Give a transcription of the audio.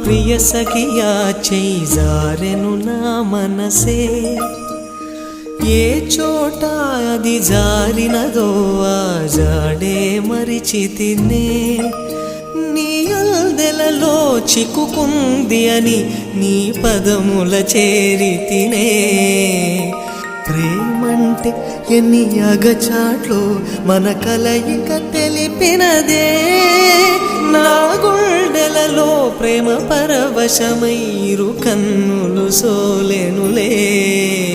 ప్రియ సఖియా చేయి జారెను నా మనసే ఏ చోట అది జారినదో ఆ జాడే మరిచితినే నీ అల్దెలలో చిక్కుకుంది అని నీ పదముల చేరితినే ప్రేమంటే ఎన్ని అగచాట్లు మన కలయిక తెలిపినదే నా గుండెలలో ప్రేమ పరవశమైరు కన్నులు సోలెనులే